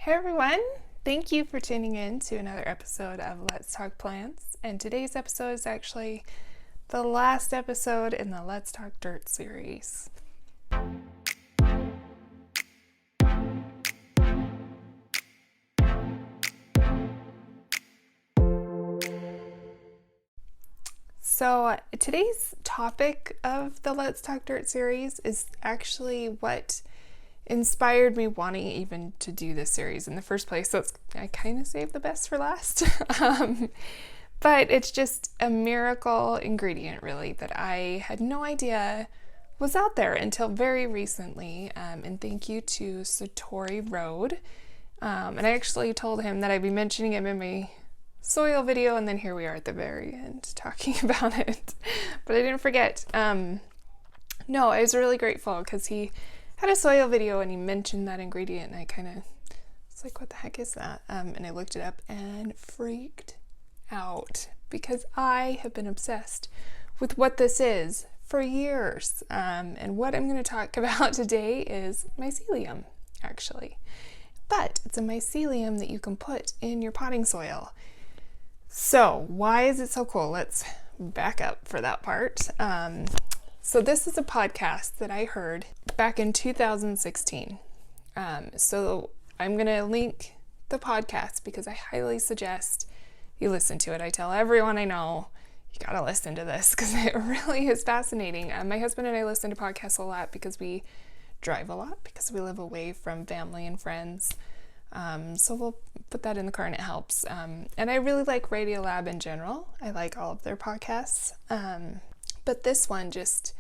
Hey everyone, thank you for tuning in to another episode of Let's Talk Plants. And today's episode is actually the last episode in the Let's Talk Dirt series. So today's topic of the Let's Talk Dirt series is actually what inspired me wanting even to do this series in the first place. So I kind of saved the best for last. But it's just a miracle ingredient, really, that I had no idea was out there until very recently. And thank you to Satori Road. And I actually told him that I'd be mentioning him in my soil video, and then here we are at the very end talking about it. But I didn't forget. No, I was really grateful because he had a soil video and he mentioned that ingredient, and I kind of was like, what the heck is that? And I looked it up and freaked out because I have been obsessed with what this is for years. And what I'm going to talk about today is mycelium, actually. But it's a mycelium that you can put in your potting soil. So why is it so cool? Let's back up for that part. So this is a podcast that I heard back in 2016. So I'm going to link the podcast because I highly suggest you listen to it. I tell everyone I know, you got to listen to this because it really is fascinating. My husband and I listen to podcasts a lot because we drive a lot, because we live away from family and friends. So we'll put that in the car and it helps. And I really like Radiolab in general. I like all of their podcasts. But this one just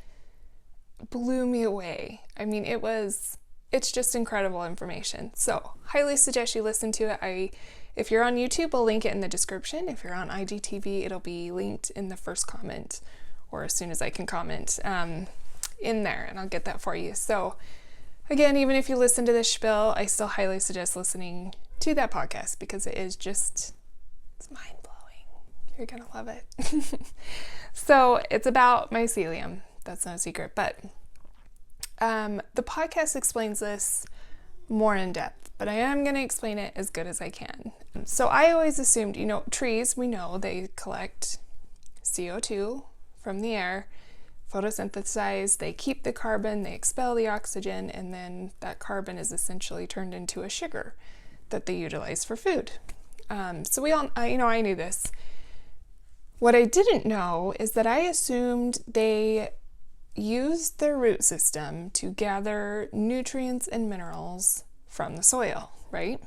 blew me away. I mean, it's just incredible information. So highly suggest you listen to it. If you're on YouTube, I'll link it in the description. If you're on IGTV, it'll be linked in the first comment, or as soon as I can comment in there, and I'll get that for you. So again, even if you listen to this spiel, I still highly suggest listening to that podcast because it's mind-blowing. You're gonna love it. So it's about mycelium. That's no secret, but the podcast explains this more in depth, but I am going to explain it as good as I can. So I always assumed, trees, we know they collect CO2 from the air, photosynthesize, they keep the carbon, they expel the oxygen, and then that carbon is essentially turned into a sugar that they utilize for food. So I knew this. What I didn't know is that I assumed they used their root system to gather nutrients and minerals from the soil, right?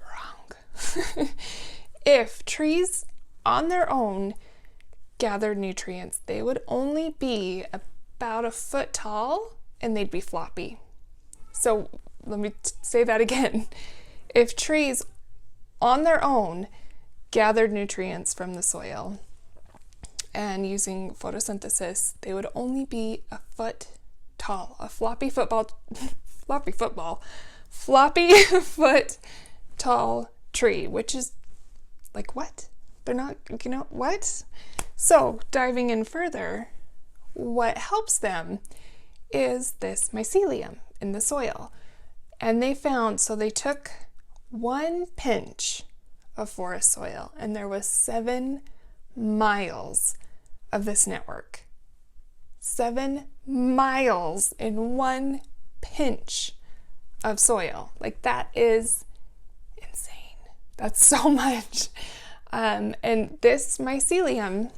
Wrong. If trees on their own gathered nutrients, they would only be about a foot tall and they'd be floppy. So let me say that again. If trees on their own gathered nutrients from the soil, and using photosynthesis, they would only be a foot tall, a floppy foot tall tree, which is like, what? They're not, what? So diving in further, what helps them is this mycelium in the soil. And they took 1 pinch of forest soil, and there was 7 miles of this network. 7 miles in 1 pinch of soil. Like, that is insane. That's so much. And this mycelium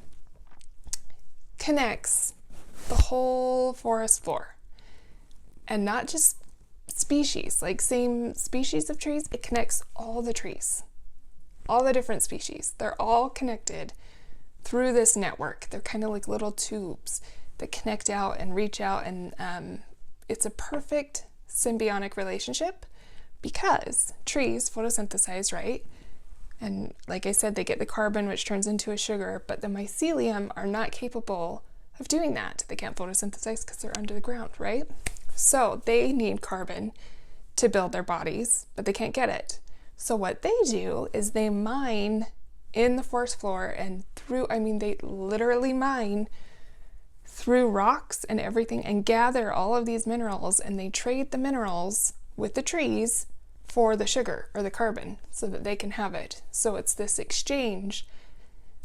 connects the whole forest floor. And not just species, like same species of trees, it connects all the trees. All the different species. They're all connected through this network. They're kind of like little tubes that connect out and reach out, and it's a perfect symbiotic relationship because trees photosynthesize, right? And like I said, they get the carbon, which turns into a sugar, but the mycelium are not capable of doing that. They can't photosynthesize because they're under the ground, right? So they need carbon to build their bodies, but they can't get it. So what they do is they mine in the forest floor and they literally mine through rocks and everything and gather all of these minerals, and they trade the minerals with the trees for the sugar or the carbon so that they can have it. So it's this exchange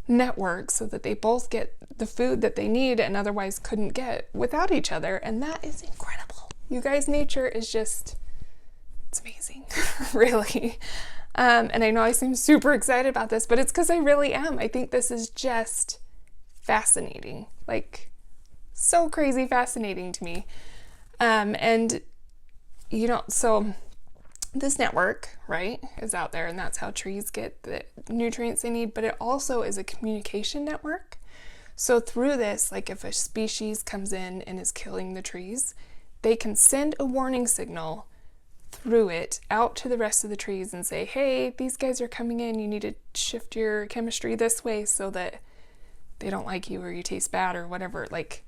network so that they both get the food that they need and otherwise couldn't get without each other. And that is incredible. You guys, nature is just, it's amazing, really. And I know I seem super excited about this, but it's because I really am. I think this is just fascinating, like so crazy fascinating to me. And you know, so this network, right, is out there, and that's how trees get the nutrients they need, but it also is a communication network. So through this, like if a species comes in and is killing the trees, they can send a warning signal through it out to the rest of the trees and say, hey, these guys are coming in, you need to shift your chemistry this way so that they don't like you or you taste bad or whatever. Like,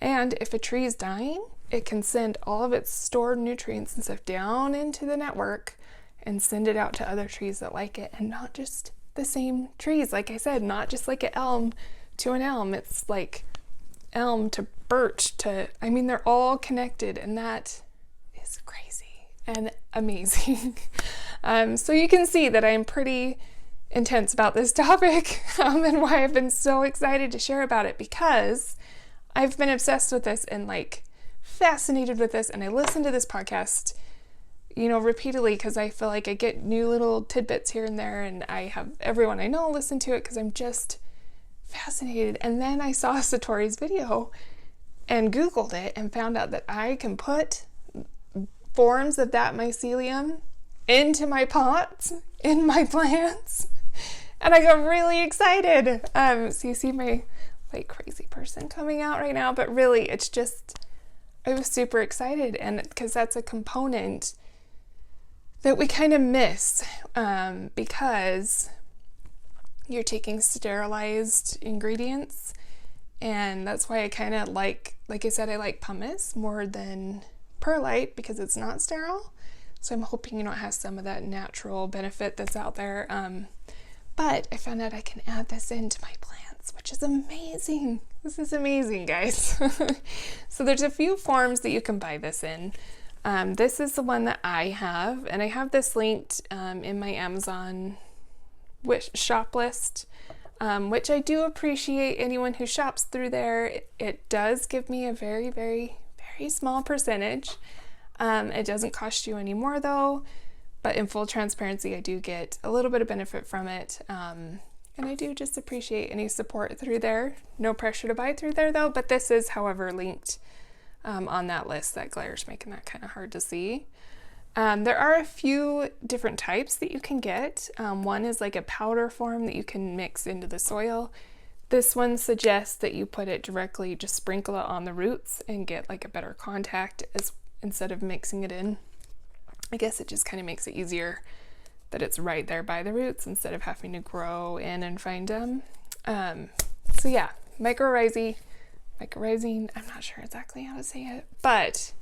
and if a tree is dying, it can send all of its stored nutrients and stuff down into the network and send it out to other trees that like it, and not just the same trees. Like I said, not just like an elm to an elm. It's like elm to birch to, I mean, they're all connected, and that is crazy and amazing. So you can see that I'm pretty intense about this topic and why I've been so excited to share about it, because I've been obsessed with this and like fascinated with this, and I listen to this podcast, you know, repeatedly because I feel like I get new little tidbits here and there, and I have everyone I know listen to it because I'm just fascinated. And then I saw Satori's video and Googled it and found out that I can put forms of that mycelium into my pots, in my plants, and I got really excited. So you see my like crazy person coming out right now, but really it's just, I was super excited, and because that's a component that we kind of miss, because you're taking sterilized ingredients, and that's why I kind of like I said, I like pumice more than perlite because it's not sterile. So I'm hoping, you know, it has some of that natural benefit that's out there. But I found out I can add this into my plants, which is amazing. This is amazing, guys. So there's a few forms that you can buy this in. This is the one that I have, and I have this linked in my Amazon shop list, which I do appreciate anyone who shops through there. It does give me a very, very, very small percentage. It doesn't cost you any more though, but in full transparency, I do get a little bit of benefit from it. And I do just appreciate any support through there. No pressure to buy through there though, but this is, however, linked on that list. That glire's making that kind of hard to see. There are a few different types that you can get. One is like a powder form that you can mix into the soil. This one suggests that you put it directly, just sprinkle it on the roots and get like a better contact instead of mixing it in. I guess it just kind of makes it easier that it's right there by the roots instead of having to grow in and find them. So yeah, mycorrhizae, I'm not sure exactly how to say it, but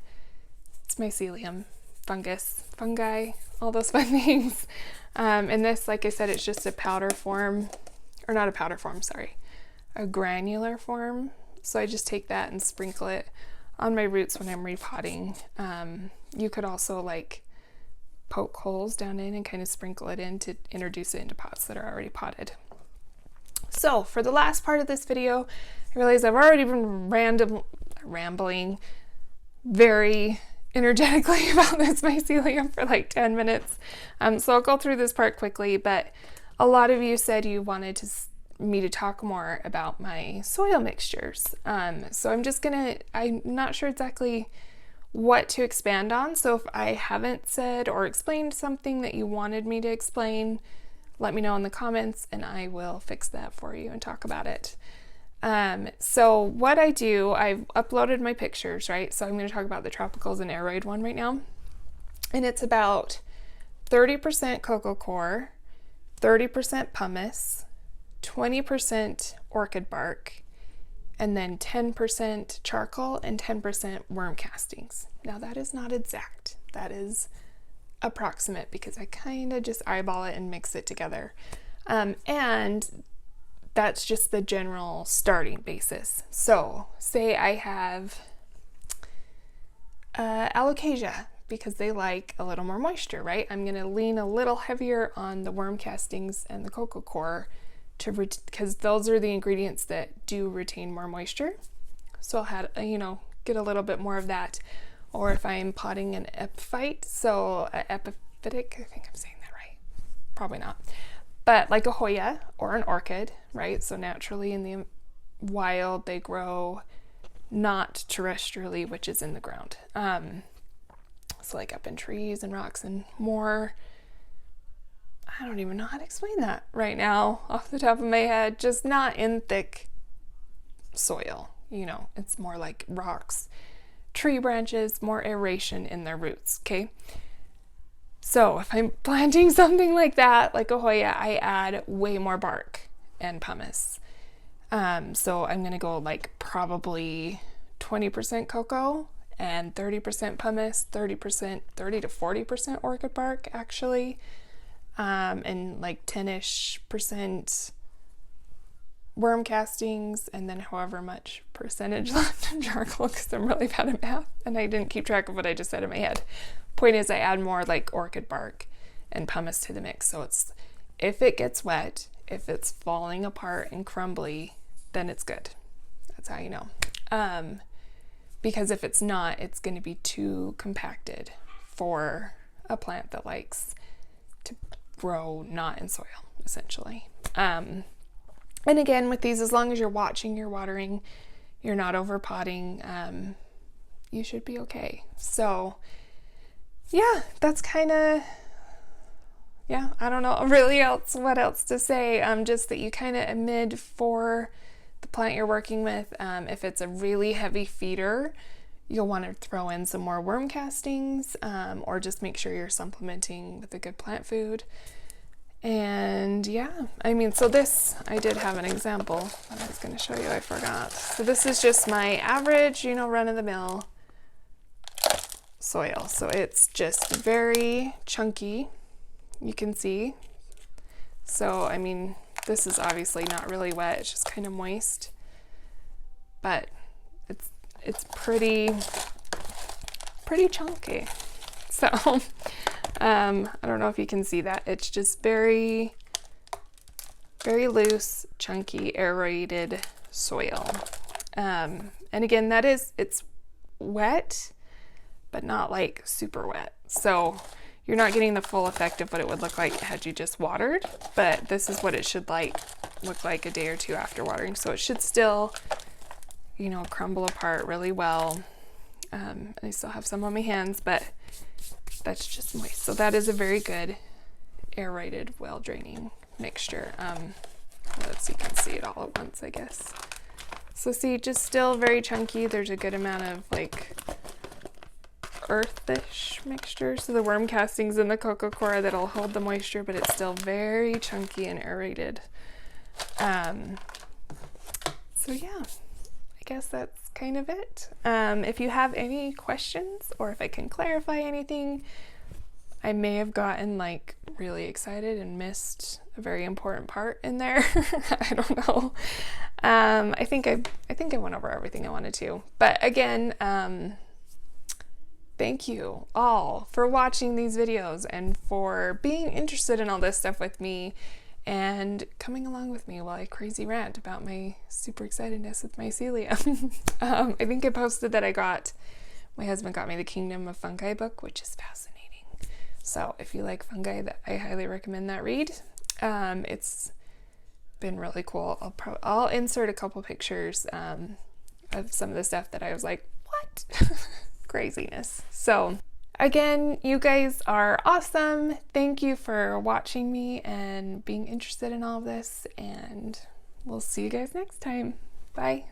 it's mycelium, fungi, all those fun things. And this, like I said, it's just a powder form, or not a powder form, sorry, a granular form. So I just take that and sprinkle it on my roots when I'm repotting. You could also like poke holes down in and kind of sprinkle it in to introduce it into pots that are already potted. So for the last part of this video, I realize I've already been rambling very energetically about this mycelium for like 10 minutes. So I'll go through this part quickly, but a lot of you said you wanted me to talk more about my soil mixtures. So I'm not sure exactly what to expand on. So if I haven't said or explained something that you wanted me to explain, let me know in the comments and I will fix that for you and talk about it. So what I do, I've uploaded my pictures, right? So I'm going to talk about the tropicals and aroid one right now. And it's about 30% cocoa coir, 30% pumice, 20% orchid bark, and then 10% charcoal and 10% worm castings. Now that is not exact. That is approximate because I kind of just eyeball it and mix it together. And that's just the general starting basis. So say I have alocasia because they like a little more moisture, right? I'm going to lean a little heavier on the worm castings and the coco coir because those are the ingredients that do retain more moisture. So I'll have, get a little bit more of that. Or if I'm potting an epiphyte, so epiphytic, I think I'm saying that right. Probably not. But like a Hoya or an orchid, right? So naturally in the wild, they grow not terrestrially, which is in the ground. So like up in trees and rocks and more. I don't even know how to explain that right now off the top of my head. Just not in thick soil. It's more like rocks, tree branches, more aeration in their roots, okay? So if I'm planting something like that, like a Hoya, I add way more bark and pumice. So I'm going to go like probably 20% cocoa and 30% pumice, 30 to 40% orchid bark actually, and like 10-ish% worm castings, and then however much percentage left of charcoal, because I'm really bad at math and I didn't keep track of what I just said in my head. Point is, I add more like orchid bark and pumice to the mix. So it's, if it gets wet, if it's falling apart and crumbly, then it's good. That's how you know. Because if it's not, it's going to be too compacted for a plant that likes to grow not in soil, essentially. And again, with these, as long as you're watching your watering, you're not over potting, you should be okay. So yeah, that's kind of, I don't know really what else to say. Just that you kind of amid for the plant you're working with. If it's a really heavy feeder, you'll want to throw in some more worm castings, or just make sure you're supplementing with a good plant food. And so this, I did have an example that I was going to show you, I forgot. So this is just my average, run-of-the-mill soil. So it's just very chunky, you can see. So, this is obviously not really wet, it's just kind of moist. But it's pretty chunky. So, I don't know if you can see that. It's just very, very loose, chunky, aerated soil. And again, it's wet, but not like super wet. So you're not getting the full effect of what it would look like had you just watered, but this is what it should look like a day or two after watering. So it should still, crumble apart really well. I still have some on my hands, but that's just moist. So that is a very good aerated, well draining mixture. Let's see, you can see it all at once, I guess. So see, just still very chunky. There's a good amount of like earthish mixture. So the worm castings and the coco coir that'll hold the moisture, but it's still very chunky and aerated. So yeah, I guess that's kind of it. If you have any questions or if I can clarify anything, I may have gotten like really excited and missed a very important part in there. I don't know. I think I went over everything I wanted to. But again, thank you all for watching these videos and for being interested in all this stuff with me and coming along with me while I crazy rant about my super excitedness with mycelium. I think I posted that my husband got me the Kingdom of Fungi book, which is fascinating. So if you like fungi, I highly recommend that read. It's been really cool. I'll insert a couple pictures of some of the stuff that I was like, what? Craziness. So again, you guys are awesome. Thank you for watching me and being interested in all of this, and we'll see you guys next time. Bye.